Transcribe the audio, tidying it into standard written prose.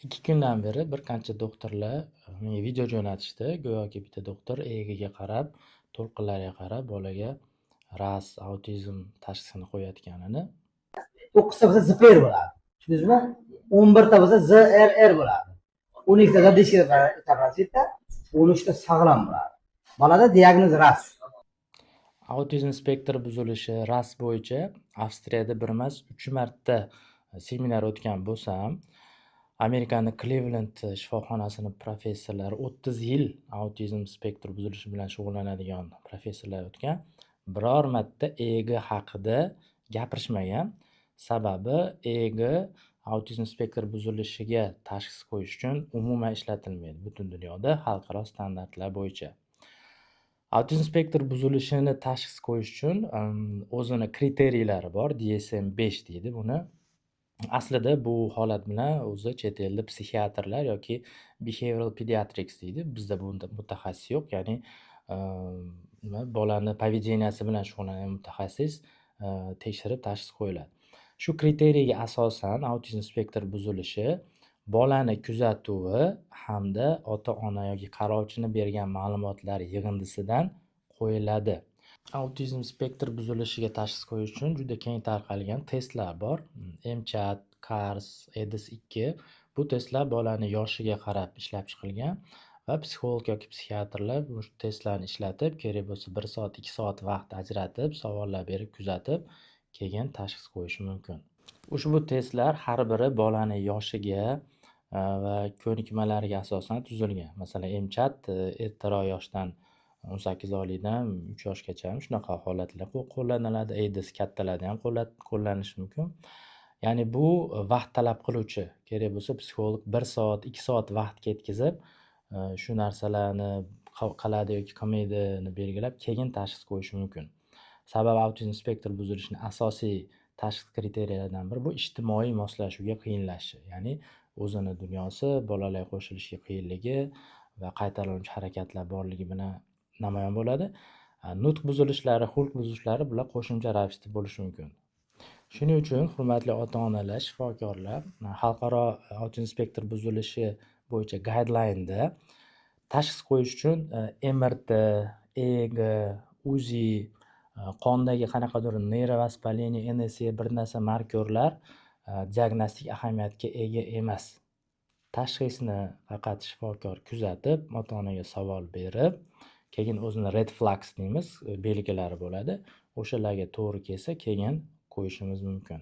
2 kundan beri bir qancha doktorlar menga video jo'natishdi. Go'yoki bitta doktor egiga qarab, to'lqinlarga qarab bolaga ras, autizm tashxisini qo'yayotganini. 9 ta bo'lsa ZPR bo'ladi. Tushundingizmi? 11 ta bo'lsa ZRR bo'ladi. 12 ta zadishka kapasiteta, 13 ta sog'lom bo'ladi. Bolada diagnoz ras. Autizm spektri buzilishi ras bo'yicha Avstriyada bir emas 3 marta seminar o'tgan bo'lsam, Amerikaning Cleveland shifoxonasini professorlari 30 yil autizm spektri buzilishi bilan shug'ullanadigan professorlar o'tgan. Biror marta egi haqida gapirishmagan. Sababi egi autizm spektri buzilishiga tashxis qo'yish uchun umuman ishlatilmaydi butun dunyoda xalqaro standartlar bo'yicha. Autizm spektri buzilishini tashxis qo'yish uchun o'zini kriteriylari bor. DSM-5 deydi buni. Aslida bu holat bilan o'zi chet elda psixiatrlar yoki behavioral pediatrics deydi. Bizda bunda mutaxassis yo'q, ya'ni bolani поведенияsi bilan shug'ullangan mutaxassis tekshirib tashxis qo'yiladi. Shu kriteriyaga asosan autizm spektri buzilishi bolani kuzatuvi hamda ota-ona yoki qarovchini bergan ma'lumotlar yig'indisidan qo'yiladi. Autizm spektri buzilishiga tashxis qo'yish uchun juda keng tarqalgan testlar bor. MCHAT, CARS, EDIS-2. Bu testlar bolani yoshiga qarab ishlab chiqilgan va psixolog yoki psixiatrlar bu testlarni ishlatib, kerak bo'lsa 1 soat, 2 soat vaqt ajratib, savollar berib kuzatib, keyin tashxis qo'yishi mumkin. Ushbu testlar har biri bolani yoshiga va ko'nikmalariga asosan tuzilgan. Masalan, MCHAT ertaroq yoshdan 18 oylikdan 3 yoshgacha shunaqa holatlar qo'llaniladi. EDIS kattalarda ham qo'llanishi mumkin. Ya'ni bu vaqt talab qiluvchi. Kerak bo'lsa psixolog 1 soat, 2 soat vaqt ketkizib, shu narsalarni qiladi yoki qilmaydini belgilab, keyin tashxis qo'yishi mumkin. Sababi autizm spektri buzilishining asosiy tashxis kriteriyalardan biri bu ijtimoiy moslashuvga qiyinlashishi. Ya'ni o'zini dunyosi, bolalarga qo'shilishiga qiyinligi va qaytariluvchi harakatlar borligi bilan namoyon bo'ladi. Nutq buzilishlari, xulq buzilishlari bular qo'shimcha ravishda bo'lishi mumkin. Shuning uchun hurmatli ota-onalar, shifokorlar, xalqaro autizm spektri buzilishi bo'yicha guideline-da tashxis qo'yish uchun MRT, EEG, UZI, qondagi qanaqadir neyrovaspoliniya, NSA bir narsa markorlar diagnostik ahamiyatga ega emas. Tashxisni faqat shifokor kuzatib, ota-onaga savol berib, keyin o'zini red flags deymiz, belgilari bo'ladi. O'shalarga to'g'ri kelsa, keyin qo'yishimiz mumkin.